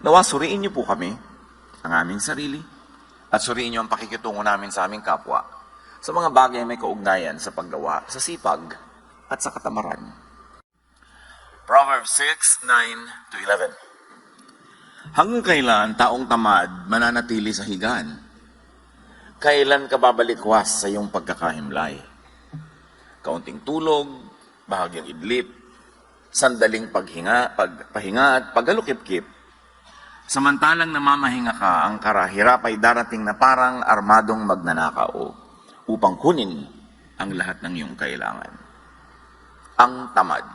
Nawa suriin niyo po kami, ang aming sarili, at suriin niyo ang pakikitungo namin sa aming kapwa sa mga bagay may kaugnayan sa paggawa, sa sipag, at sa katamaran. Proverbs 6:9-11. Hanggang kailan taong tamad mananatili sa higaan? Kailan ka babalikwas sa iyong pagkakahimlay? Kaunting tulog, bahagyang idlip, sandaling pagpahinga at paghalukip-kip. Samantalang namamahinga ka, ang karahirap ay darating na parang armadong magnanakao upang kunin ang lahat ng iyong kailangan. Ang tamad.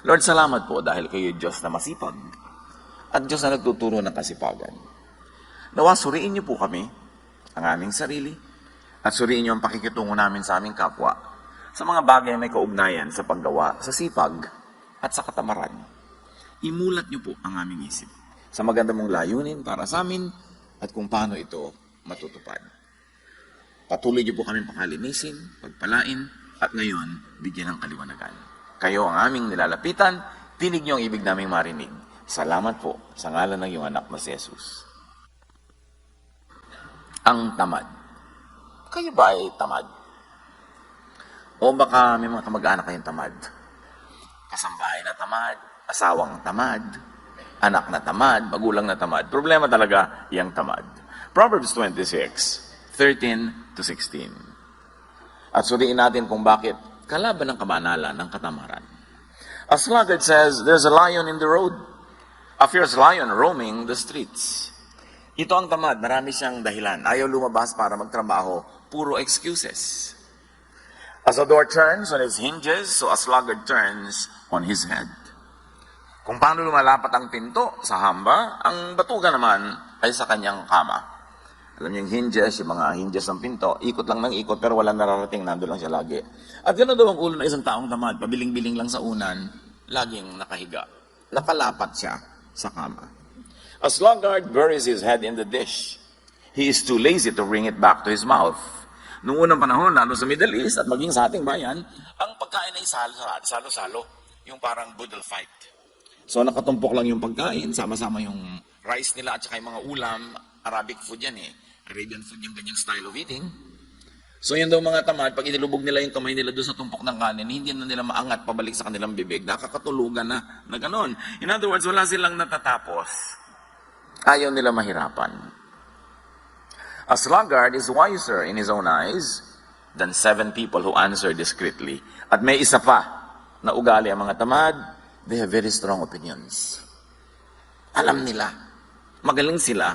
Lord, salamat po dahil kayo Diyos na masipag at Diyos na nagtuturo ng kasipagan. Nawa suriin niyo po kami, ang aming sarili, at suriin niyo ang pakikitungo namin sa aming kapwa sa mga bagay may kaugnayan sa paggawa, sa sipag, at sa katamaran. Imulat niyo po ang aming isip sa maganda mong layunin para sa amin at kung paano ito matutupad. Patuloy niyo po kami pakalinisin, pagpalain, at ngayon, bigyan ng kaliwanagan. Kayo ang aming nilalapitan, tinig niyo ang ibig naming marinig. Salamat po sa ngalan ng iyong anak na si Jesus. Ang tamad. Kayo ba ay tamad? O baka may mga kamag-anak kayong tamad? Kasambahay na tamad, asawang tamad, anak na tamad, magulang na tamad. Problema talaga yung tamad. Proverbs 26:13-16. At suriin natin kung bakit kalaban ng kabanalan ng katamaran. A sluggard says, there's a lion in the road. A fierce lion roaming the streets. Ito ang tamad, marami siyang dahilan. Ayaw lumabas para magtrabaho, puro excuses. As a door turns on its hinges, so a sluggard turns on his head. Kung paano lumalapat ang pinto sa hamba, ang batuga naman ay sa kanyang kama. Alam niyo yung hinges, yung mga hinges ng pinto, ikot lang ng ikot pero walang nararating, nando lang siya lagi. At gano'n daw ang ulo ng isang taong tamad, pabiling-biling lang sa unan, laging nakahiga. Nakalapat siya sa kama. A sluggard buries his head in the dish. He is too lazy to bring it back to his mouth. Noong unang panahon, lalo sa Middle East at maging sa ating bayan, ang pagkain ay salo-salo, yung parang boodle fight. So nakatumpok lang yung pagkain, sama-sama yung rice nila at saka yung mga ulam, Arabic food yan eh. Arabian food yung ganyang style of eating. So yun daw mga tamad, pag inilubog nila yung kamay nila doon sa tumpok ng kanin, hindi na nila maangat pabalik sa kanilang bibig, nakakatulugan na ganon. In other words, wala silang natatapos. Ayaw nila mahirapan. A sluggard is wiser in his own eyes than 7 people who answer discreetly. At may isa pa na ugali ang mga tamad, they have very strong opinions. Alam nila, magaling sila,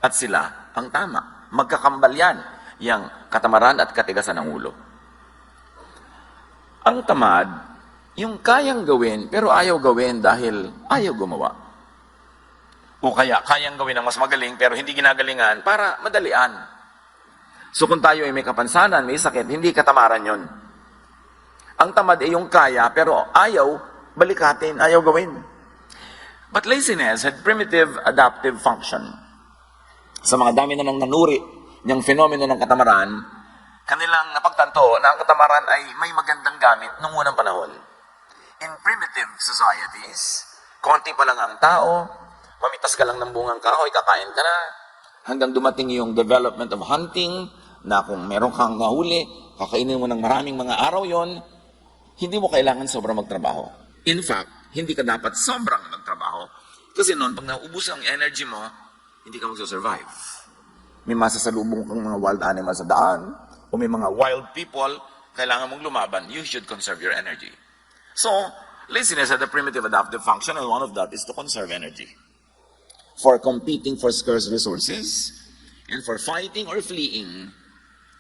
at sila ang tama. Magkakambal yan, yung katamaran at katigasan ng ulo. Ang tamad, yung kayang gawin, pero ayaw gawin dahil ayaw gumawa. O kaya, kayang gawin ng mas magaling, pero hindi ginagalingan para madalian. So kung tayo ay may kapansanan, may sakit, hindi katamaran yon. Ang tamad ay yung kaya, pero ayaw balikatin, ayaw gawin. But laziness had primitive adaptive function. Sa mga dami na nang nanuri niyang fenomeno ng katamaran, kanilang napagtanto na ang katamaran ay may magandang gamit noong unang panahon. In primitive societies, konti pa lang ang tao, mamitas ka lang ng bungang kahoy, kakain ka na, hanggang dumating yung development of hunting, na kung meron kang nahuli, kakainin mo ng maraming mga araw yon, hindi mo kailangan sobrang magtrabaho. In fact, hindi ka dapat sobrang magtrabaho. Kasi noon, pag naubos ang energy mo, hindi ka magsusurvive. May masasalubong kang mga wild animals sa daan, o may mga wild people, kailangan mong lumaban, you should conserve your energy. So, laziness had a primitive adaptive function, and one of that is to conserve energy. For competing for scarce resources, and for fighting or fleeing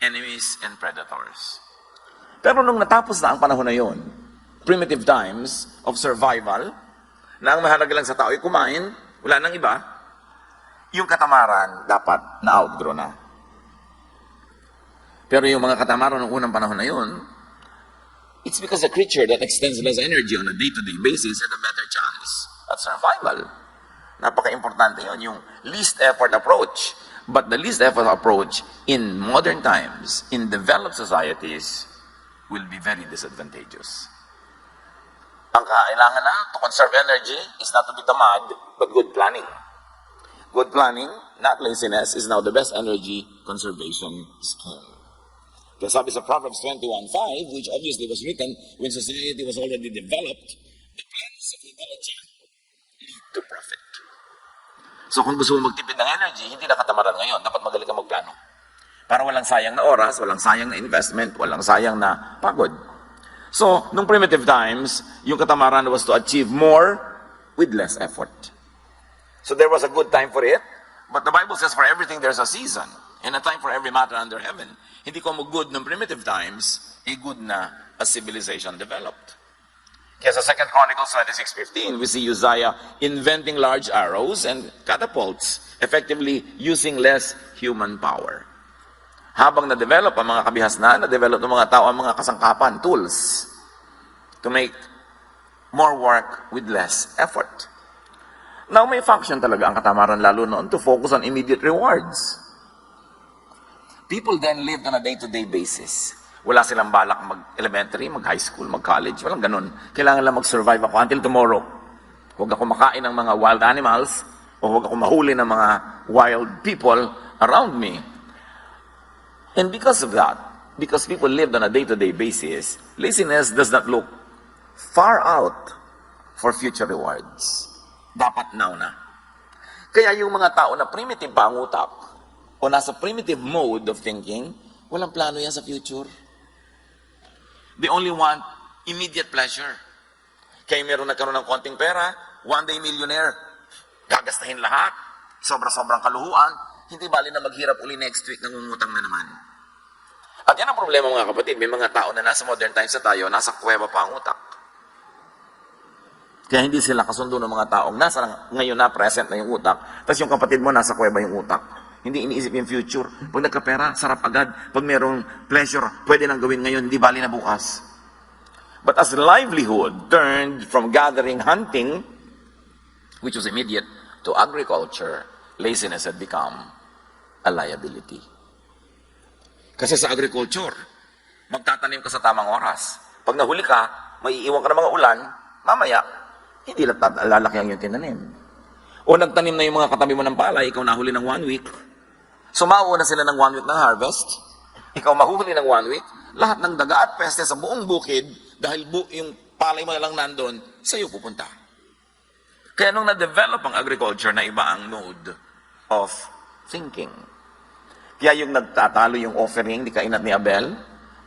enemies and predators. Pero nung natapos na ang panahon na yon, primitive times of survival, na ang mahalaga lang sa tao ay kumain, wala nang iba, yung katamaran dapat na-outgrow na. Pero yung mga katamaran ng unang panahon na yun, it's because the creature that extends less energy on a day-to-day basis had a better chance at survival. Napaka-importante yun, yung least effort approach. But the least effort approach in modern times, in developed societies, will be very disadvantageous. Ang kailangan na to conserve energy is not to be tamad, but good planning. Good planning, not laziness, is now the best energy conservation scheme. Kaya sabi sa Proverbs 21:5, which obviously was written when society was already developed, the plans of intelligence lead to profit. So kung gusto mo magtipid ng energy, hindi na katamaran ngayon. Dapat magaling ka magplano. Para walang sayang na oras, walang sayang na investment, walang sayang na pagod. So, nung primitive times, yung katamaran was to achieve more with less effort. So there was a good time for it, but the Bible says for everything there's a season, and a time for every matter under heaven. Hindi ko mo good ng primitive times, good na a civilization developed. Kaya sa 2 Chronicles 26:15, we see Uzziah inventing large arrows and catapults, effectively using less human power. Habang na-develop ang mga kabihasnan, na-develop ng mga tao ang mga kasangkapan, tools, to make more work with less effort. Now, may function talaga ang katamaran lalo noon to focus on immediate rewards. People then lived on a day-to-day basis. Wala silang balak mag-elementary, mag-high school, mag-college. Walang ganun. Kailangan lang mag-survive ako until tomorrow. Huwag ako makain ng mga wild animals o huwag ako mahuli ng mga wild people around me. And because of that, because people lived on a day-to-day basis, laziness does not look far out for future rewards. Dapat now na. Kaya yung mga tao na primitive pa ang utak o nasa primitive mode of thinking, walang plano yan sa future. They only want immediate pleasure. Kaya meron nagkaroon ng konting pera, one day millionaire, gagastahin lahat, sobra-sobrang kaluhuan, hindi bali na maghirap uli next week, nangungutang na naman. At yan ang problema mga kapatid, may mga tao na nasa modern times na tayo, nasa kuweba pa ang utak. Kaya hindi sila kasundo ng mga taong nasa ngayon na present na yung utak, tapos yung kapatid mo nasa kuweba yung utak. Hindi iniisip yung future. Pag nagkapera, sarap agad. Pag merong pleasure, pwede nang gawin ngayon, di bali na bukas. But as livelihood turned from gathering, hunting, which was immediate, to agriculture, laziness had become a liability. Kasi sa agriculture, magtatanim ka sa tamang oras. Pag nahuli ka, may iiwan ka ng mga ulan, mamaya, hindi lalaki ang yung tinanim. O nagtanim na yung mga katabi mo ng palay, ikaw nahuli ng 1 week. Sumawo na sila ng 1 week ng harvest. Ikaw mahuli ng 1 week. Lahat ng daga at peste sa buong bukid, dahil yung palay mo na lang nandun, sa'yo pupunta. Kaya nung na-develop ang agriculture na iba ang mode of thinking. Kaya yung nagtatalo yung offering, di kainat ni Abel,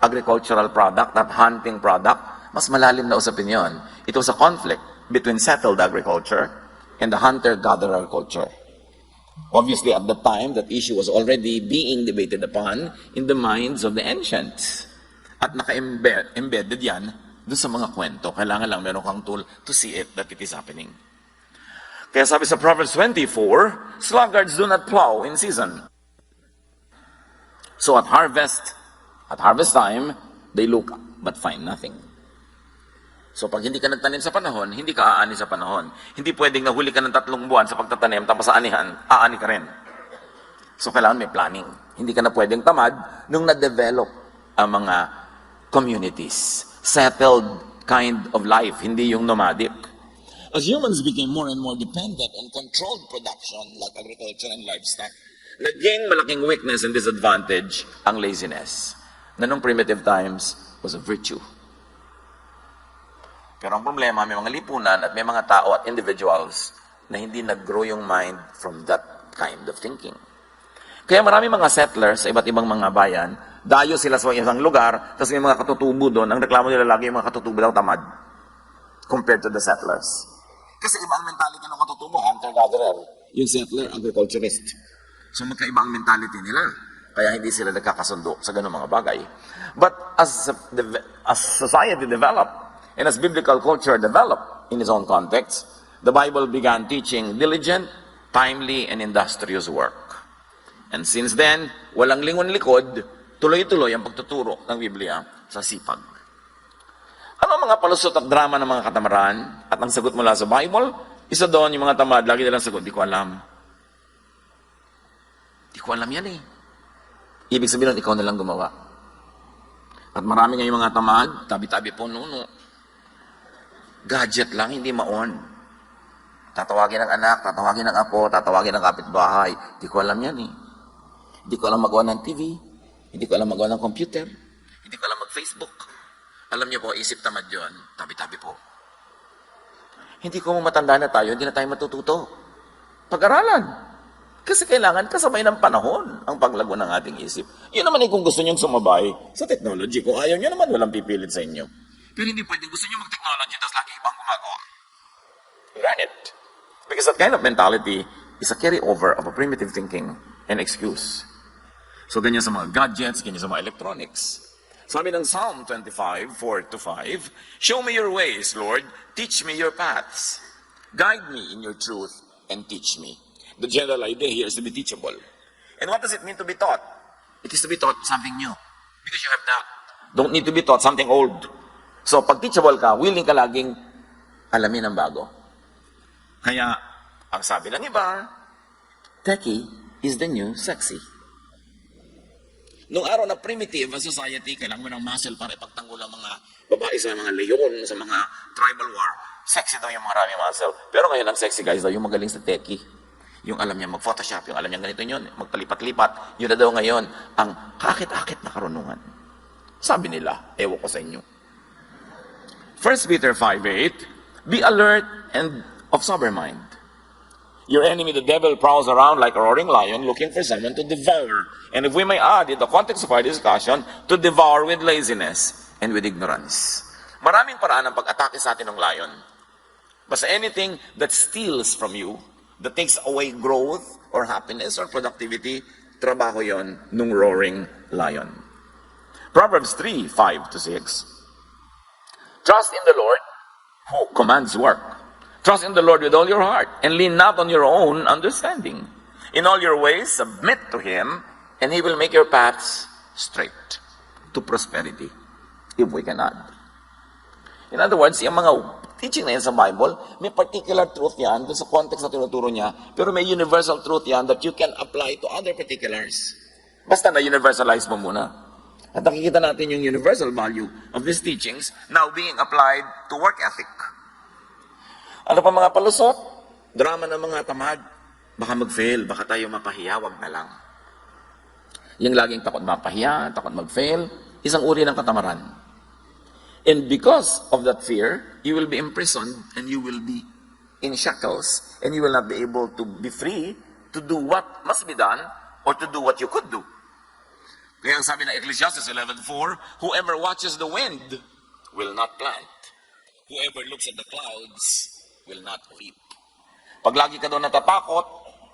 agricultural product, not hunting product, mas malalim na usapin yun. It was a conflict between settled agriculture and the hunter-gatherer culture. Obviously, at the time, that issue was already being debated upon in the minds of the ancients. At naka-embedded yan doon sa mga kwento. Kailangan lang meron kang tool to see it, that it is happening. Kaya sabi sa Proverbs 24, sluggards do not plow in season. So at harvest time, they look but find nothing. So pag hindi ka nagtanim sa panahon, hindi ka aani sa panahon. Hindi pwedeng nahuli ka ng 3 buwan sa pagtatanim, tapos sa anihan, aani ka rin. So kailangan may planning. Hindi ka na pwedeng tamad nung na-develop ang mga communities. Settled kind of life, hindi yung nomadic. As humans became more and more dependent on controlled production like agriculture and livestock, naging malaking weakness and disadvantage ang laziness, na nung primitive times was a virtue. Pero ang problema, may mga lipunan at may mga tao at individuals na hindi nag-grow yung mind from that kind of thinking. Kaya marami mga settlers sa iba't ibang mga bayan, dayo sila sa isang lugar, tapos may mga katutubo doon, ang reklamo nila lagi yung mga katutubo daw tamad compared to the settlers. Kasi iba ang mentality ng katutubo, hunter-gatherer. Yung settler, agriculturist. So magkaiba ang mentality nila. Kaya hindi sila nagkakasundo sa ganung mga bagay. But as society developed, and as biblical culture developed in its own context, the Bible began teaching diligent, timely, and industrious work. And since then, walang lingon-likod, tuloy-tuloy ang pagtuturo ng Biblia sa sipag. Ano ang mga palusot at drama ng mga katamaran at ang sagot mula sa Bible? Isa doon, yung mga tamad, lagi nilang sagot, di ko alam. Di ko alam yan eh. Ibig sabihin, ikaw na lang gumawa. At marami ngayong mga tamad, tabi-tabi po nuno. gadget lang, hindi ma-on. Tatawagin ng anak, tatawagin ng apo, tatawagin ng kapitbahay. Hindi ko alam yan eh. Hindi ko alam magawa ng TV. Hindi ko alam magawa ng computer. Hindi ko alam mag-Facebook. Alam niyo po, isip tamad yun. Tabi-tabi po. Hindi ko matanda na tayo, hindi na tayo matututo. Pag-aralan. Kasi kailangan kasabay ng panahon ang paglago ng ating isip. Yun naman eh kung gusto niyong sumabay sa technology. Kung ayaw niyo naman, walang pipilit sa inyo. Pero hindi pwedeng gusto niyo mag-technology tapos lagi ibang gumagawa. Learn it. Because that kind of mentality is a carryover of a primitive thinking and excuse. So ganyan sa mga gadgets, ganyan sa mga electronics. Sabi ng Psalm 25, 4-5, show me your ways, Lord. Teach me your paths. Guide me in your truth and teach me. The general idea here is to be teachable. And what does it mean to be taught? It is to be taught something new. Because you have doubt. Don't need to be taught something old. So pag teachable ka, willing ka laging alamin ang bago. Kaya, ang sabi ng iba, techie is the new sexy. Noong araw na primitive ang society, kailangan mo ng muscle para ipagtanggol ang mga babae sa mga leon, sa mga tribal war. Sexy daw yung maraming muscle. Pero ngayon ang sexy guys daw yung magaling sa techie. Yung alam niya mag-photoshop, yung alam niya ganito yun, magpalipat-lipat. Yun na daw ngayon ang kakit-akit na karunungan. Sabi nila, ewan ko sa inyo. 1 Peter 5:8, be alert and of sober mind. Your enemy, the devil, prowls around like a roaring lion looking for someone to devour. And if we may add, in the context of our discussion, to devour with laziness and with ignorance. Maraming paraan ng pag-atake sa atin ng lion. Basta anything that steals from you, that takes away growth or happiness or productivity, trabaho yon nung roaring lion. Proverbs 3:5-6. Trust in the Lord who commands work. Trust in the Lord with all your heart and lean not on your own understanding. In all your ways, submit to Him and He will make your paths straight to prosperity, if we can add. In other words, yung mga teaching na yan sa Bible, may particular truth yan doon sa context na tinuturo niya, pero may universal truth yan that you can apply to other particulars. Basta na-universalize mo muna. At nakikita natin yung universal value of these teachings now being applied to work ethic. Ano pa mga palusot? Drama ng mga tamad. Baka mag-fail, baka tayo mapahiya, wag na lang. Yung laging takot mapahiya, takot mag-fail, isang uri ng katamaran. And because of that fear, you will be imprisoned and you will be in shackles and you will not be able to be free to do what must be done or to do what you could do. Kaya ang sabi ng Ecclesiastes 11:4, whoever watches the wind will not plant. Whoever looks at the clouds will not reap. Pag lagi ka doon natatakot,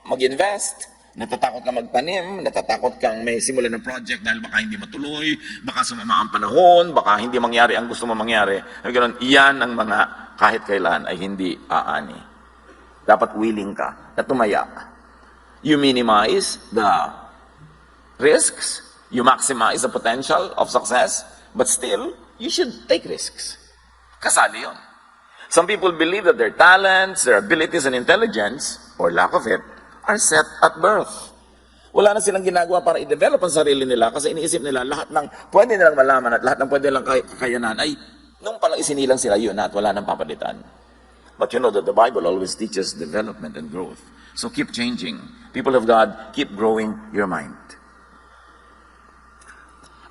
mag-invest, natatakot ka magtanim, natatakot kang may simulan ng project dahil baka hindi matuloy, baka sumama ang panahon, baka hindi mangyari ang gusto mo mangyari. Ganun, iyan ang mga kahit kailan ay hindi aani. Dapat willing ka na tumaya. You minimize the risks, you maximize the potential of success, but still, you should take risks. Kasali yun. Some people believe that their talents, their abilities and intelligence, or lack of it, are set at birth. Wala na silang ginagawa para i-develop ang sarili nila kasi iniisip nila lahat ng pwede nilang malaman at lahat ng pwede nilang kakayanan ay nung palang isinilang sila yun na at wala nang papalitan. But you know that the Bible always teaches development and growth. So keep changing. People of God, keep growing your mind.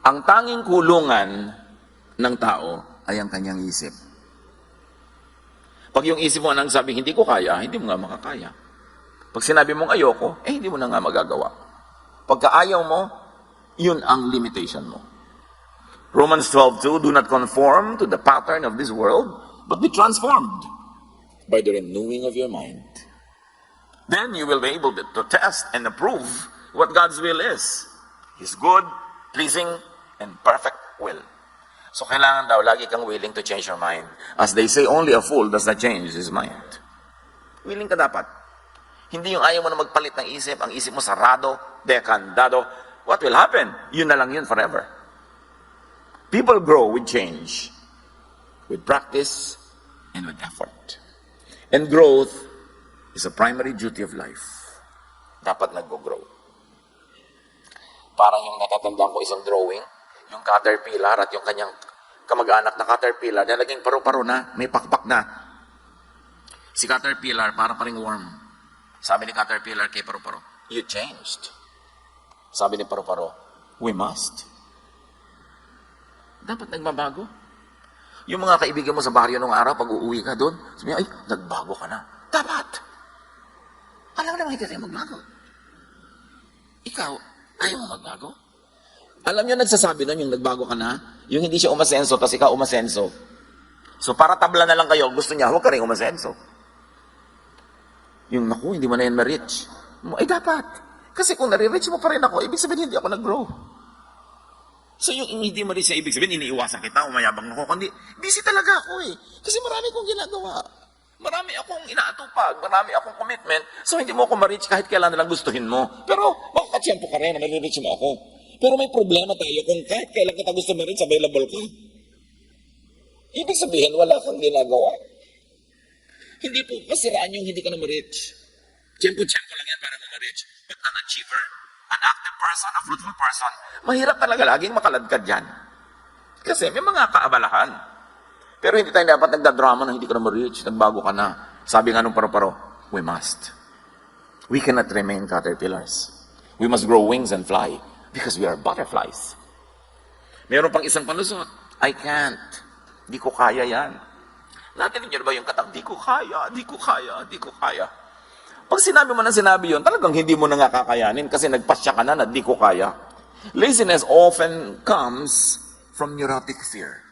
Ang tanging kulungan ng tao ay ang kanyang isip. Pag yung isip mo nang sabi, hindi ko kaya, hindi mo nga makakaya. Pag sinabi mong ayoko, hindi mo na nga magagawa. Pagka ayaw mo, yun ang limitation mo. Romans 12:2, do not conform to the pattern of this world, but be transformed by the renewing of your mind. Then you will be able to test and approve what God's will is. His good, pleasing, and perfect will. So kailangan daw, lagi kang willing to change your mind. As they say, only a fool does not change his mind. Willing ka dapat. Hindi yung ayaw mo na magpalit ng isip, ang isip mo sarado, dekandado. What will happen? Yun na lang yun forever. People grow with change, with practice, and with effort. And growth is a primary duty of life. Dapat nag-grow. Parang yung natatandaan ko isang drawing, yung caterpillar at yung kanyang kamag-anak na caterpillar na naging paru-paro na, may pakpak na. Si caterpillar, para pa ring worm. Sabi ni caterpillar kay paru-paro, you changed. Sabi ni paru-paro, we must. Dapat nagbabago. Yung mga kaibigan mo sa baryo nung araw, pag uuwi ka doon, sabi niya, ay, nagbago ka na. Dapat. Alam naman hindi tayo magbago. Ikaw, ayaw mo magbago? Alam niyo, nagsasabi nun yung nagbago ka na, yung hindi siya umasenso, tapos ikaw umasenso. So, para tabla na lang kayo, gusto niya, huwag ka rin umasenso. Yung, naku, hindi mo na yan ma-reach. Ay, dapat. Kasi kung nare-reach mo pa rin ako, ibig sabihin, hindi ako nag-grow. So, yung hindi mo rin siya, ibig sabihin, iniiwasan kita, umayabang ako, kundi, busy talaga ako eh. Kasi marami kong ginagawa. Marami akong inaatupag, marami akong commitment, so hindi mo ako ma-reach kahit kailan nalang gustuhin mo. Pero, makakatsyempo ka rin na nare-reach mo ako. Pero may problema tayo kung kahit kailan kita gusto ma-reach, available ka. Ibig sabihin, wala kang ginagawa. Hindi po kasiraan yung hindi ka na ma-reach. Tiyempo-tiyempo lang yan para ma-reach. But an achiever, an active person, a fruitful person, mahirap talaga laging makaladkad yan. Kasi may mga kaabalahan. Pero hindi tayo dapat nagdadrama na hindi ka na ma-reach, nagbago ka na. Sabi nga nung paru-paro, we must. We cannot remain caterpillars. We must grow wings and fly because we are butterflies. Meron pang isang palusot, I can't. Di ko kaya yan. Natin niyo ba yung katang, di ko kaya, di ko kaya, di ko kaya. Pag sinabi mo na sinabi yun, talagang hindi mo na nga kakayanin kasi nagpasya ka na di ko kaya. Laziness often comes from neurotic fear.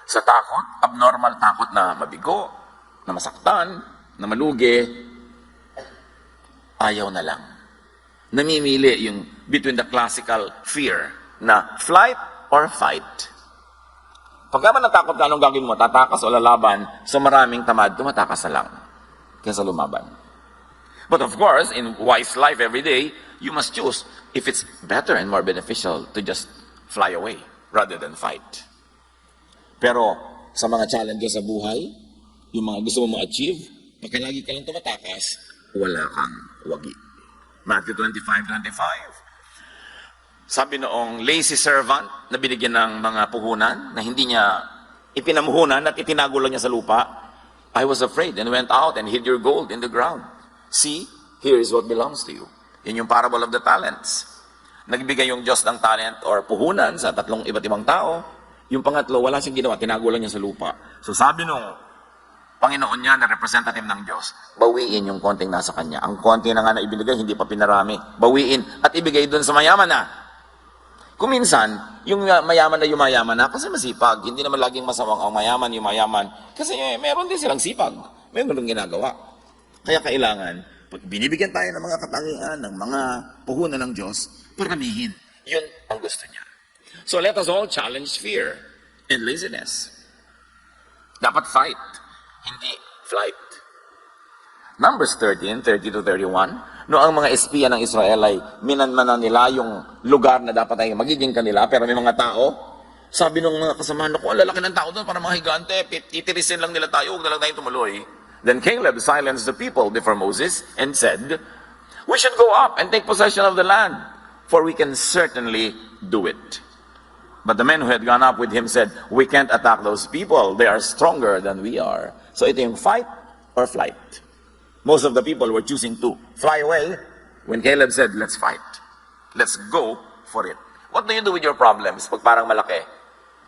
Sa takot, abnormal takot na mabigo, na masaktan, na malugi, ayaw na lang. Namimili yung between the classical fear na flight or fight. Pagka man natakot ka, anong gagawin mo? Tatakas o lalaban? So maraming tamad, tumatakas na lang kaysa lumaban. But of course, in wise life every day, you must choose if it's better and more beneficial to just fly away rather than fight. Pero sa mga challenges sa buhay, yung mga gusto mo ma-achieve, pagka lagi ka lang tumatakas, wala kang wagi. Matthew 25:25. Sabi noong lazy servant na binigyan ng mga puhunan na hindi niya ipinamuhunan at itinago lang niya sa lupa, I was afraid and went out and hid your gold in the ground. See, here is what belongs to you. Yun yung parable of the talents. Nagbigay yung Diyos ng talent or puhunan sa tatlong iba't ibang tao. Yung pangatlo, wala siyang ginawa, tinago lang niya sa lupa. So sabi nung Panginoon niya na representative ng Diyos, bawiin yung konting nasa kanya. Ang konti na nga na ibinigay, hindi pa pinarami. Bawiin at ibigay doon sa mayaman na. Kung minsan, yung mayaman na yumayaman na, kasi masipag. Hindi naman laging masamang ang mayaman, yumayaman. Kasi meron din silang sipag. Meron din ginagawa. Kaya kailangan, pag binibigyan tayo ng mga katangian, ng mga puhunan ng Diyos, paramihin. Yun ang gusto niya. So let us all challenge fear and laziness. Dapat fight, hindi flight. Numbers 13:30-31. No, ang mga espiya ng Israel ay minanmanan nila yung lugar na dapat ay magiging kanila, pero may mga tao, sabi ng mga kasamahan, naku, ang lalaki ng tao doon, para mga higante, titirisin lang nila tayo, huwag na lang tayong tumuloy. Then Caleb silenced the people before Moses and said, we should go up and take possession of the land, for we can certainly do it. But the men who had gone up with him said, we can't attack those people, they are stronger than we are. So ito yung fight or flight. Most of the people were choosing to fly away when Caleb said, let's fight. Let's go for it. What do you do with your problems pag parang malaki?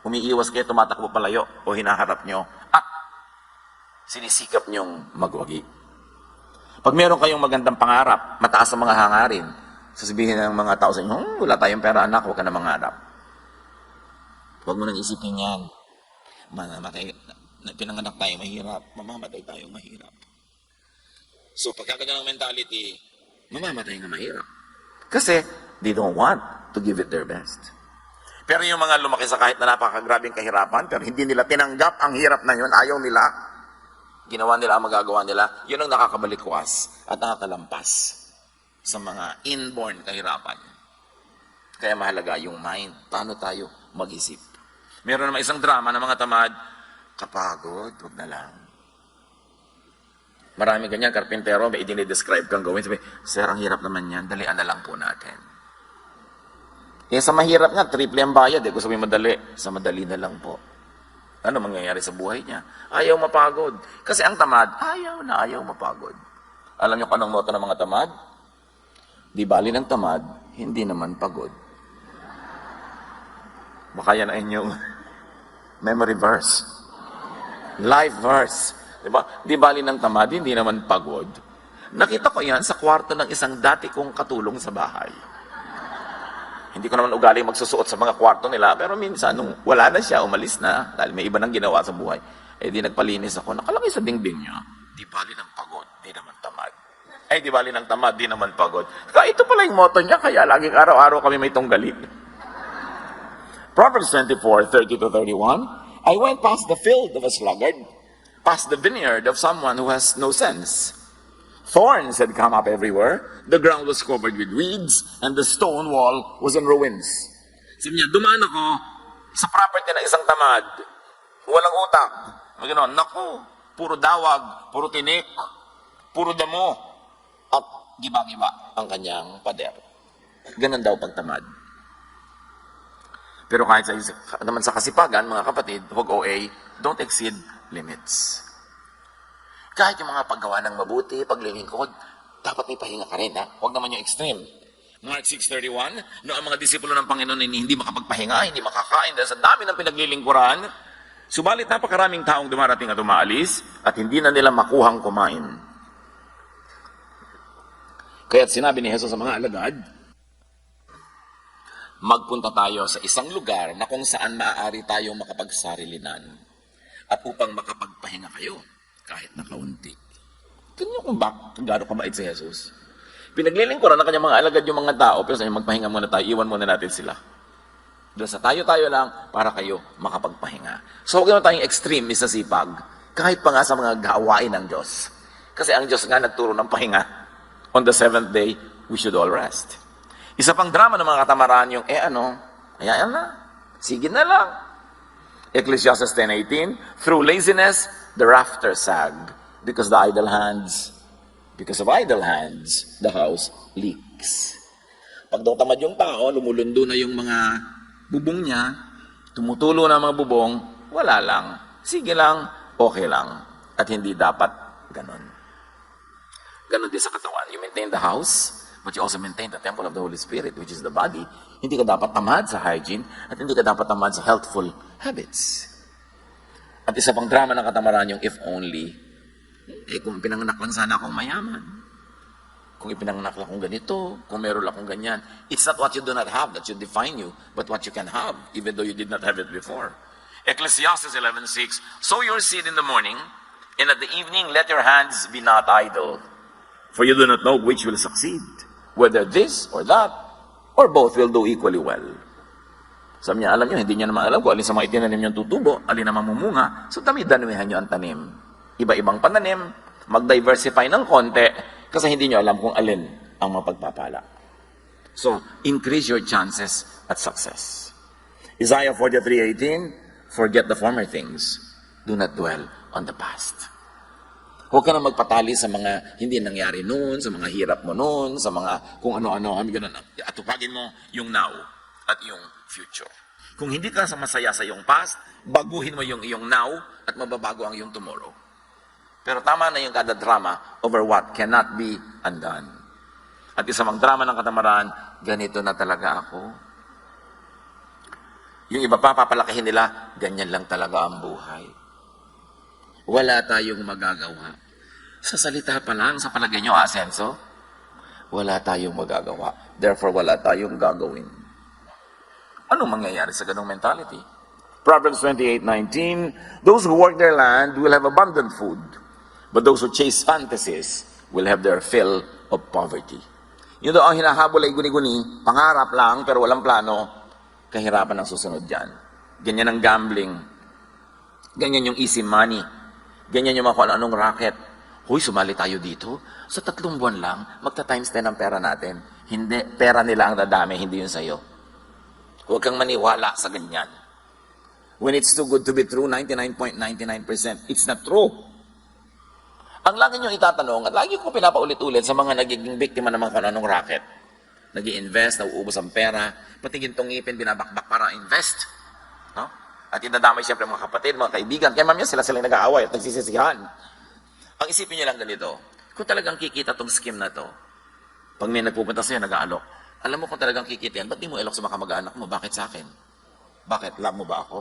Umiiwas kayo, tumatakbo palayo o hinaharap nyo at sinisikap nyong magwagi. Pag meron kayong magandang pangarap, mataas ang mga hangarin, sasabihin ng mga tao sa inyo, wala tayong pera anak, huwag ka na mangarap. Huwag mo nang isipin yan. Mamamatay, pinanganak tayo mahirap, mamamatay tayo mahirap. So, pagkakanya ng mentality, mamamatay nga mahirap. Kasi, they don't want to give it their best. Pero yung mga lumaki sa kahit na napakagrabing kahirapan, pero hindi nila tinanggap ang hirap na yun, ayaw nila, ginawa nila ang magagawa nila, yun ang nakakabalikwas at nakakalampas sa mga inborn kahirapan. Kaya mahalaga yung mind. Paano tayo mag-isip? Meron naman isang drama ng mga tamad, kapagod, huwag na lang. Marami ganyan, karpintero, may idinidescribe kang gawin. Sabi, sir, ang hirap naman yan, dalian na lang po natin. Eh sa mahirap nga, triple ang bayad. Eh. Gusto mo yung madali. Sa madali na lang po. Ano mangyayari sa buhay niya? Ayaw mapagod. Kasi ang tamad, ayaw mapagod. Alam niyo kung anong motto ng mga tamad? Di bali ng tamad, hindi naman pagod. Baka yan ay inyong memory verse. Life verse. Diba? Di bali ng tamad, hindi naman pagod. Nakita ko yan sa kwarto ng isang dati kong katulong sa bahay. Hindi ko naman ugali magsusuot sa mga kwarto nila, pero minsan, nung wala na siya, umalis na, dahil may iba nang ginawa sa buhay, eh di nagpalinis ako, nakalagay sa dingding niya, di bali ng pagod, di naman tamad. Ay, di bali ng tamad, di naman pagod. Kaya ito pala yung motto niya, kaya laging araw-araw kami may tunggali. Proverbs 24:30-31, I went past the field of a sluggard, past the vineyard of someone who has no sense. Thorns had come up everywhere, the ground was covered with weeds, and the stone wall was in ruins. Sabi niya, dumaan ako sa property ng isang tamad, walang utak. Gano'n, naku, puro dawag, puro tinik, puro damo, at giba-giba ang kanyang pader. Ganon daw pagtamad. Pero kahit naman sa kasipagan, mga kapatid, huwag OA, don't exceed limits. Kahit yung mga paggawa ng mabuti, paglilingkod, dapat may pahinga ka rin, ha? Huwag naman yung extreme. Mark 6:31, no, ang mga disipulo ng Panginoon ay hindi makapagpahinga, hindi makakain dahil sa dami ng pinaglilingkuran, subalit napakaraming taong dumarating at umaalis at hindi na nila makuhang kumain. Kaya't sinabi ni Jesus sa mga alagad, magpunta tayo sa isang lugar na kung saan maaari tayong makapagsarilinan at upang makapagpahinga kayo kahit na kaunti. Tignan kung gano'ng kabait si Jesus. Pinaglilingkuran ng kanyang mga alagad yung mga tao, pero sa inyo, magpahinga muna tayo, iwan muna natin sila. Dahil sa tayo-tayo lang, para kayo makapagpahinga. So, huwag naman tayong extreme sa sipag, kahit pa nga sa mga gawain ng Diyos. Kasi ang Diyos nga nagturo ng pahinga. On the seventh day, we should all rest. Isa pang drama ng mga katamaran yung, hayaan na, sige na lang. Ecclesiastes 10:18, through laziness, the rafters sag, because of idle hands, the house leaks. Pag daw tamad yung tao, lumulundo na yung mga bubong niya, tumutulo na mga bubong, wala lang. Sige lang, okay lang. At hindi dapat ganon. Ganon din sa katawan. You maintain the house, but you also maintain the temple of the Holy Spirit, which is the body. Hindi ka dapat tamad sa hygiene, at hindi ka dapat tamad sa healthful habits. At isa pang drama ng katamaran yung if only, kung pinanganak lang sana akong mayaman, kung ipinanganak lang akong ganito, kung meron lang akong ganyan. It's not what you do not have that should define you, but what you can have, even though you did not have it before. Ecclesiastes 11:6, sow your seed in the morning, and at the evening let your hands be not idle, for you do not know which will succeed, whether this or that, or both will do equally well. Sabi niya, alam niyo, hindi niya naman alam kung alin sa mga itinanim niyong tutubo, alin naman mamunga, so dami-damihan niyo ang tanim. Iba-ibang pananim, mag-diversify ng konti, kasi hindi niyo alam kung alin ang mapagpapala. So, increase your chances at success. Isaiah 43:18, forget the former things, do not dwell on the past. Huwag ka na magpatali sa mga hindi nangyari noon, sa mga hirap mo noon, sa mga kung ano-ano, atupagin mo yung now at yung future. Kung hindi ka masaya sa iyong past, baguhin mo yung iyong now at mababago ang iyong tomorrow. Pero tama na yung kada drama over what cannot be undone. At isa mang drama ng katamaran, ganito na talaga ako. Yung iba pa, papalakihin nila, ganyan lang talaga ang buhay. Wala tayong magagawa. Sa salita pa lang, sa palagay nyo, asenso, wala tayong magagawa. Therefore, wala tayong gagawin. Anong mangyayari sa ganong mentality? Proverbs 28:19, those who work their land will have abundant food, but those who chase fantasies will have their fill of poverty. Yun daw ang hinahabol ay guni-guni, pangarap lang pero walang plano, kahirapan ang susunod dyan. Ganyan ang gambling. Ganyan yung easy money. Ganyan yung mga kung anong racket. Huy, sumali tayo dito. Sa 3 buwan lang, magta-times 10 ang pera natin. Hindi, pera nila ang dadami, hindi yun sa'yo. Huwag kang maniwala sa ganyan. When it's too good to be true, 99.99%, it's not true. Ang lagi nyo itatanong, at lagi ko pinapaulit-ulit sa mga nagiging biktima ng mga kananong racket, nag-i-invest, nauubos ang pera, pati gintong ngipin, binabakbak para invest. No? At idadamay siyempre mga kapatid, mga kaibigan. Kaya mamaya sila nag-aaway at nagsisisihan. Ang isipin niyo lang ganito, kung talagang kikita tong scheme na to, pag may nagpupunta sa'yo, nag-aalok, alam mo kung talagang kikita yan, ba't di mo ilok sa mga kamag-anak mo? Bakit sa akin? Bakit? Love mo ba ako?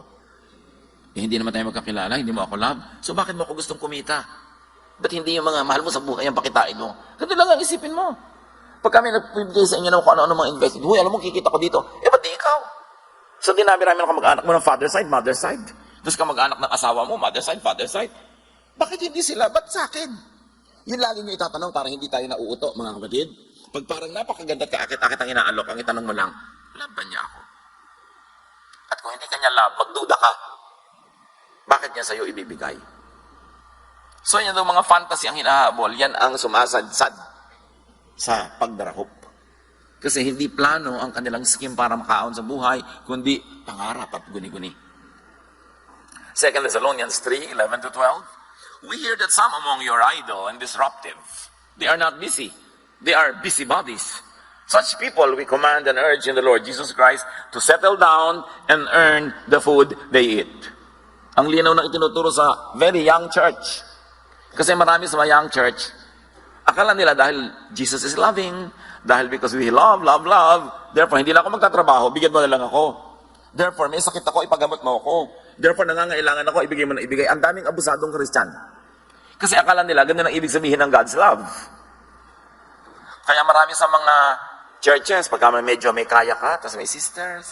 Eh, hindi naman tayo magkakilala, hindi mo ako love. So bakit mo ako gustong kumita? Ba't hindi yung mga mahal mo sa buhay ang pakitain mo? Ganito lang ang isipin mo. Pag kami nagpibigay sa inyo ng kung ano-ano mga investment, huy, alam mo, kikita ko dito. Eh, ba't di ikaw? So, dinami-rami ng kamag-anak mo ng father side, mother side. Tapos kamag-anak ng asawa mo, mother side, father side. Bakit hindi sila? Ba't sa akin? Yun lagi nyo itatanong para hindi tayo nauuto, mga kapatid. Pag parang napakaganda ka, akit-akit ang inaalok, ang itanong mo lang, love ba niya ako? At kung hindi kanya love, magduda ka. Bakit niya sa'yo ibibigay? So, yan daw mga fantasy ang hinahabol, yan ang sumasadsad sa pagdarahop. Kasi hindi plano ang kanilang scheme para makaon sa buhay, kundi pangarap at guni-guni. 2 Thessalonians 3:11-12. We hear that some among you are idle and disruptive. They are not busy. They are busybodies. Such people we command and urge in the Lord Jesus Christ to settle down and earn the food they eat. Ang linaw na itinuturo sa very young church. Kasi marami sa mga young church, akala nila dahil Jesus is loving, dahil because we love, therefore hindi na ako magtatrabaho, bigyan mo na lang ako. Therefore, may sakit ako, ipagamot mo ako. Therefore, nangangailangan ako, ibigay mo na ibigay. Ang daming abusadong Christian. Kasi akala nila, ganun ang ibig sabihin ng God's love. Kaya marami sa mga churches, pagka medyo may kaya ka, tapos may sister,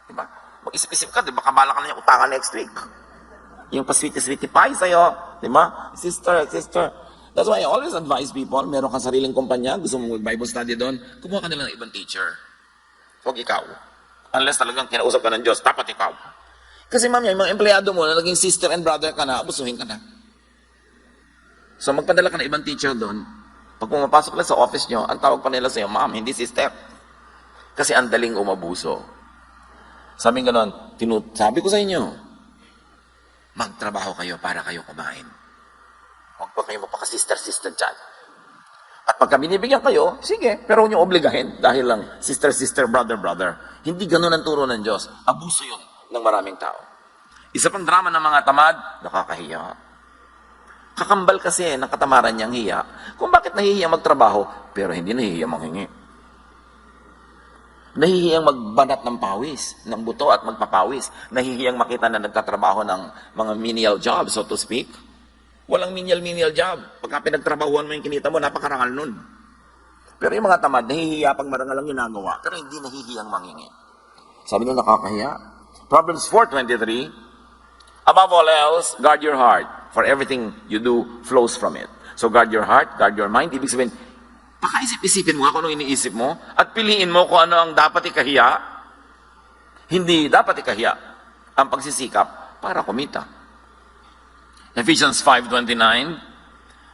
diba? Mag-isip-isip ka, diba? Kamala ka na yung utangan next week. Yung pa-sweetie pie sa'yo, diba? Sister. That's why I always advise people, meron kang sariling kumpanya, gusto mo mag-Bible study doon, kumuha ka nila ng ibang teacher. Huwag ikaw. Unless talagang kinausap ka ng Diyos, dapat ikaw. Kasi mamaya, yung mga empleyado mo na naging sister and brother ka na, abusuhin ka na. So magpadala ka ng ibang teacher doon, pag pumapasok lang sa office nyo, ang tawag pa nila sa'yo, ma'am, hindi sister. Kasi ang daling umabuso. Sabi ganon, sabi ko sa inyo, magtrabaho kayo para kayo kumain. Huwag pa kayo magpaka-sister dyan. At pagka binibigyan kayo, sige, pero huwag niyo obligahin dahil lang sister, brother. Hindi ganun ang turo ng Diyos. Abuso yun ng maraming tao. Isa pang drama ng mga tamad, nakakahiya. Kakambal kasi ng katamaran niyang hiya kung bakit nahihiya magtrabaho, pero hindi nahihiya manghingi. Nahihiyang magbanat ng pawis, ng buto at magpapawis. Nahihiyang makita na nagtatrabaho ng mga menial job, so to speak. Walang menial job. Pagka pinagtrabahuan mo yung kinita mo, napakarangal nun. Pero yung mga tamad, nahihiya pag marangal ang ginagawa, pero hindi nahihiyang manghingi. Sabi nyo, nakakahiya. Proverbs 4:23, above all else, guard your heart, for everything you do flows from it. So guard your heart, guard your mind. Ibig sabihin, pakaisip-isipin mo kung ano iniisip mo at piliin mo kung ano ang dapat ikahiya. Hindi dapat ikahiya ang pagsisikap para kumita. Ephesians 5:29,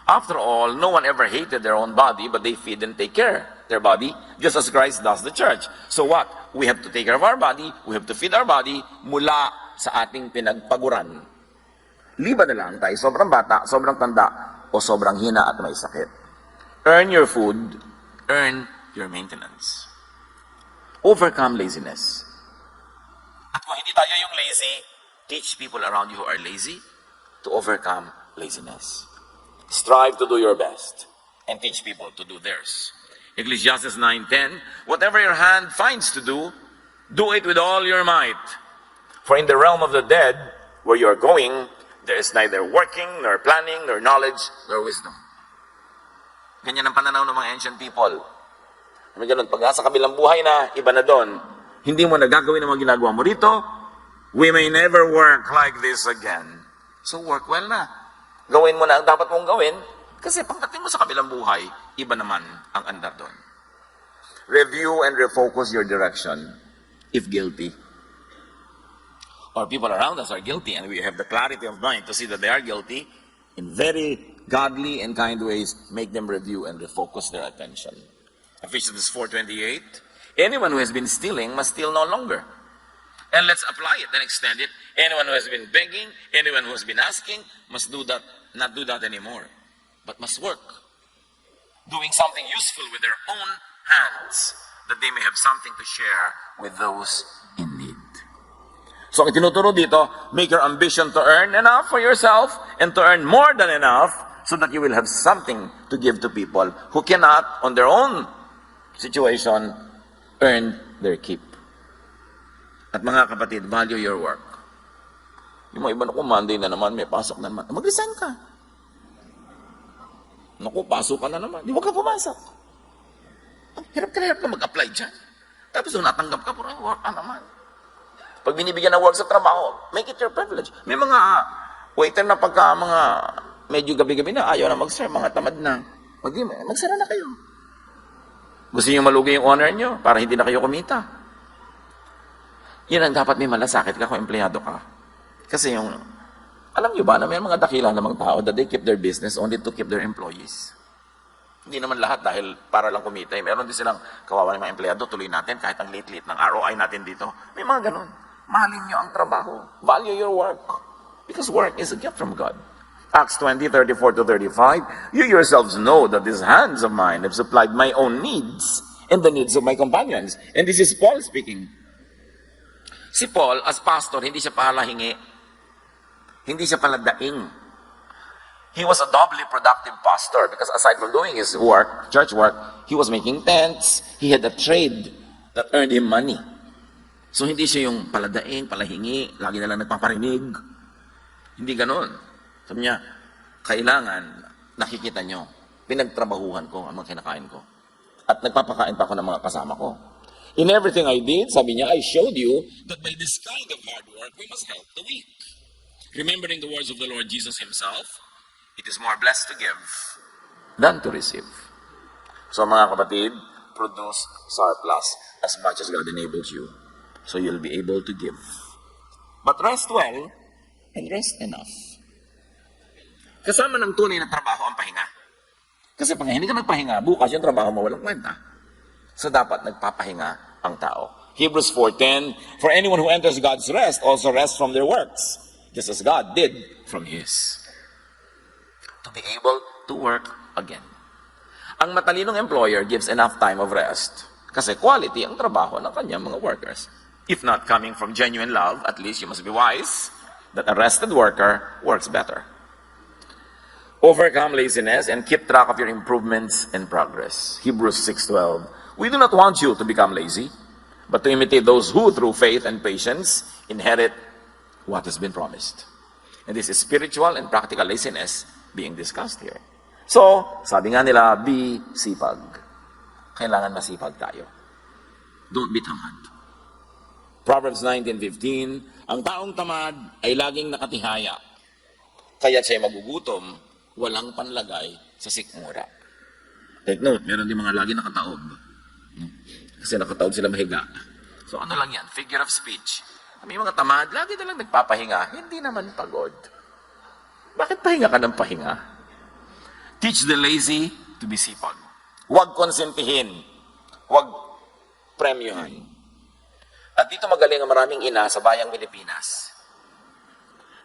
after all, no one ever hated their own body, but they feed and take care their body, just as Christ does the church. So what? We have to take care of our body, we have to feed our body mula sa ating pinagpaguran. Liban na lang tayo, sobrang bata, sobrang tanda, o sobrang hina at may sakit. Earn your food, earn your maintenance. Overcome laziness. At kung hindi tayo yung lazy, teach people around you who are lazy to overcome laziness. Strive to do your best and teach people to do theirs. Ecclesiastes 9:10, whatever your hand finds to do it with all your might. For in the realm of the dead, where you are going, there is neither working, nor planning, nor knowledge, nor wisdom. Ganyan ang pananaw ng mga ancient people. May ganun, pag nasa kabilang buhay na, iba na doon, hindi mo nagagawin ang mga ginagawa mo rito, we may never work like this again. So work well na. Gawin mo na ang dapat mong gawin, kasi pagdating mo sa kabilang buhay, iba naman ang andar doon. Review and refocus your direction, if guilty. Or people around us are guilty, and we have the clarity of mind to see that they are guilty, in very godly and kind ways, make them review and refocus their attention. Ephesians 4:28, anyone who has been stealing must steal no longer. And let's apply it and extend it. Anyone who has been begging, anyone who has been asking, must not do that anymore, but must work, doing something useful with their own hands. that they may have something to share with those in need. So, ang tinuturo dito, make your ambition to earn enough for yourself and to earn more than enough so that you will have something to give to people who cannot, on their own situation, earn their keep. At mga kapatid, value your work. Yung mga iba, naku, Monday na naman, may pasok na naman. Mag-resign ka. Naku, pasok ka na naman. Di, huwag ka pumasok. Ang hirap ka mag-apply dyan. Tapos nung natanggap ka, pura work ka naman. Pag binibigyan ng work sa trabaho, make it your privilege. May mga waiter na pagka mga medyo gabi-gabi na, ayaw na mag-serve, mga tamad na. Magsara na kayo. Gusto niyo malugi yung honor niyo para hindi na kayo kumita. Yan ang dapat may malasakit ka kung empleyado ka. Kasi yung, alam niyo ba na may mga dakila namang tao that they keep their business only to keep their employees. Hindi naman lahat dahil para lang kumita. Meron din silang kawawa ng mga empleyado, tuloy natin kahit ang late-late ng ROI natin dito. May mga ganun. Mahalin niyo ang trabaho. Value your work. Because work is a gift from God. Acts 20:34-35, you yourselves know that these hands of mine have supplied my own needs and the needs of my companions. And this is Paul speaking. Si Paul, as pastor, hindi siya palahingi. Hindi siya paladaing. He was a doubly productive pastor because aside from doing his work, church work, he was making tents. He had a trade that earned him money. So hindi siya yung paladaing, palahingi, lagi na lang nagpaparinig. Hindi ganon. Sabi niya, kailangan, nakikita nyo, pinagtrabahuhan ko ang mga kinakain ko. At nagpapakain pa ako ng mga kasama ko. In everything I did, sabi niya, I showed you that by this kind of hard work, we must help the weak. Remembering the words of the Lord Jesus himself, it is more blessed to give than to receive. So mga kapatid, produce surplus as much as God enables you. So you'll be able to give. But rest well and rest enough. Kasama ng tunay na trabaho ang pahinga. Kasi pag hindi ka nagpahinga, bukas yung trabaho mo walang kwenta. So dapat nagpapahinga ang tao. Hebrews 4:10, for anyone who enters God's rest also rests from their works, just as God did from His. To be able to work again. Ang matalinong employer gives enough time of rest kasi quality ang trabaho ng kanyang mga workers. If not coming from genuine love, at least you must be wise that a rested worker works better. Overcome laziness and keep track of your improvements and progress. Hebrews 6:12. We do not want you to become lazy, but to imitate those who, through faith and patience, inherit what has been promised. And this is spiritual and practical laziness being discussed here. So, sabi nga nila, be sipag. Kailangan masipag tayo. Don't be tamad. Proverbs 19:15, ang taong tamad ay laging nakatihaya. Kaya siya'y magugutom, walang panlagay sa sikmura. Take note, meron din mga lagi nakataob. Kasi nakataob sila mahiga. So ano lang yan? Figure of speech. May mga tamad, lagi na lang nagpapahinga. Hindi naman pagod. Bakit pahinga ka ng pahinga? Teach the lazy to be sipag. Huwag konsentihin. Huwag premyohan. At dito magaling ang maraming ina sa bayang Pilipinas.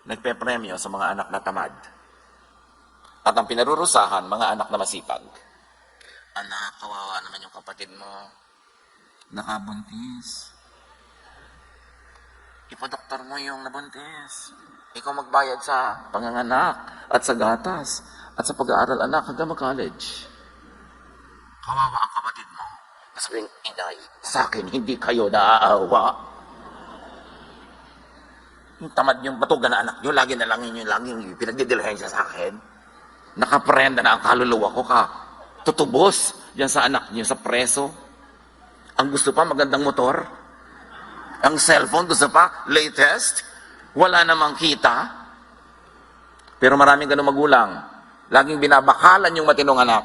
Nagpe-premyo sa mga anak na tamad. At ang pinarurusahan, mga anak na masipag. Anak, kawawa naman yung kapatid mo. Nakabuntis. Ipadoktor mo yung nabuntis. Ikaw magbayad sa panganganak at sa gatas at sa pag-aaral anak hanggang mag-college. Kawawa ang kapatid mo. Sabihin, inay, sa akin hindi kayo naaawa. Yung tamad yung batugan na anak nyo, lagi na lang yun yung laging pinagdidilhain siya sa akin. Nakaprenda na ang kaluluwa ko ka. Tutubos yan sa anak nyo sa preso. Ang gusto pa, magandang motor. Ang cellphone, gusto pa, latest. Wala namang kita. Pero maraming ganun magulang. Laging binabakalan yung matinong anak.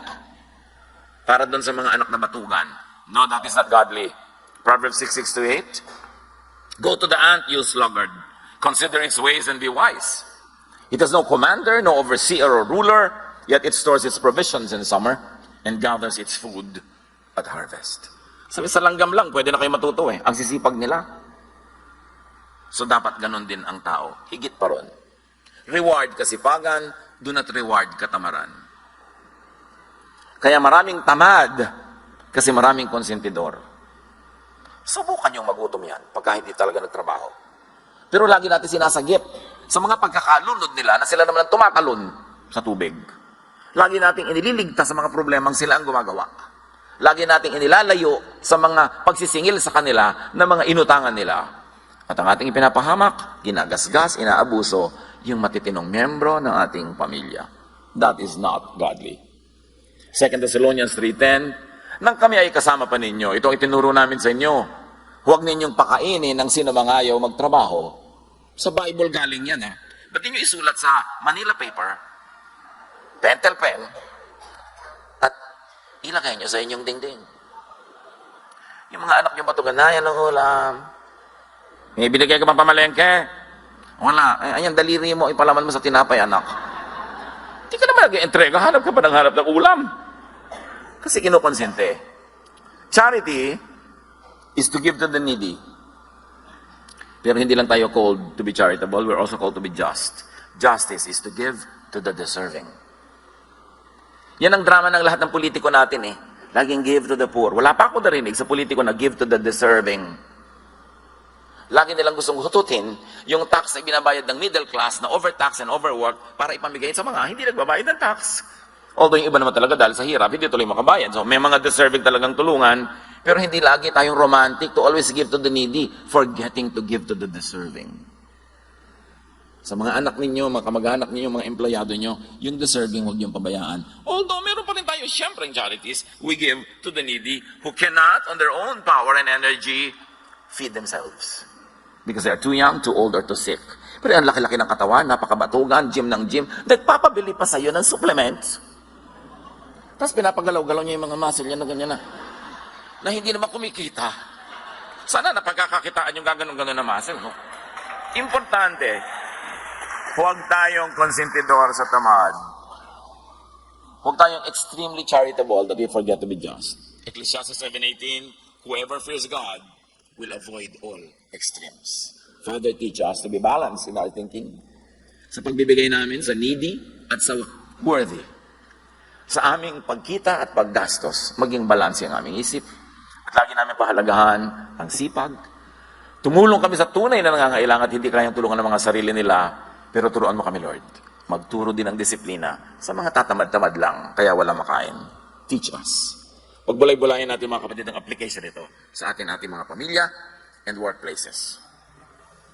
Para doon sa mga anak na batugan. No, that is not godly. Proverbs 6:6-8. Go to the ant, you sluggard. Consider its ways and be wise. It has no commander, no overseer or ruler, yet it stores its provisions in summer and gathers its food at harvest. Sabi sa langgam lang, pwede na kayo matuto eh. Ang sisipag nila. So dapat ganun din ang tao. Higit pa ron. Reward kasipagan, do not reward katamaran. Kaya maraming tamad kasi maraming konsentidor. subukan yung magutom yan pagka hindi talaga nagtrabaho. Pero lagi natin sinasagip sa mga pagkakalunod nila na sila naman ang tumatalon sa tubig. Lagi nating inililigtas sa mga problemang sila ang gumagawa. Lagi nating inilalayo sa mga pagsisingil sa kanila na mga inutangan nila. At ang ating ipinapahamak, ginagasgas, inaabuso, yung matitinong miyembro ng ating pamilya. That is not godly. 2 Thessalonians 3:10, nang kami ay kasama pa ninyo, itong itinuro namin sa inyo, huwag ninyong pakainin ng sino mang ayaw magtrabaho. Sa Bible galing yan, ha? Ba't ninyo isulat sa Manila paper, pentel pen, at ilagay nyo sa inyong dingding? Yung mga anak nyo matuganayan ng ulam, may binigay ka bang pamalengke? Wala. Ayan, daliri mo, ipalaman mo sa tinapay, anak. Hindi ka naman nag-entrega, hanap ka pa ng hanap ng ulam. Kasi kinukonsente. Charity is to give to the needy. Pero hindi lang tayo called to be charitable, we're also called to be just. Justice is to give to the deserving. Yan ang drama ng lahat ng politiko natin eh. Laging give to the poor. Wala pa ako narinig sa politiko na give to the deserving. Lagi nilang gustong hututin yung tax na binabayad ng middle class na overtax and overwork para ipamigay sa mga hindi nagbabayad ng tax. Although yung iba naman talaga dahil sa hirap, hindi tuloy makabayad. So may mga deserving talagang tulungan, pero hindi lagi tayong romantic to always give to the needy, forgetting to give to the deserving. Sa mga anak ninyo, mga kamag-anak ninyo, mga empleyado nyo, yung deserving huwag yung pabayaan. Although meron pa rin tayo syempre charities, we give to the needy who cannot on their own power and energy feed themselves. Because they are too young, too old, or too sick. Pero ang laki-laki ng katawan, napakabatugan, gym ng gym, nagpapabili pa sa'yo ng supplements. Tapos pinapagalaw-galaw niya yung mga muscle niya na ganyan na hindi naman kumikita. Sana napagkakakitaan yung gaganon-ganon na muscle. No? Importante, huwag tayong konsentidor sa tamad. Huwag tayong extremely charitable that we forget to be just. Ecclesiastes 7:18, whoever fears God will avoid all extremes. Father, teach us to be balanced in our thinking. Sa pagbibigay namin sa needy at sa worthy. Sa aming pagkita at paggastos, maging balanse ang aming isip. At lagi namin pahalagahan ang sipag. Tumulong kami sa tunay na nangangailangan at hindi kayang tulungan ng mga sarili nila, pero turuan mo kami, Lord. Magturo din ng disiplina sa mga tatamad-tamad lang, kaya wala makain. Teach us. Pagbulay-bulayan natin mga kapatid ang application nito sa ating mga pamilya and workplaces.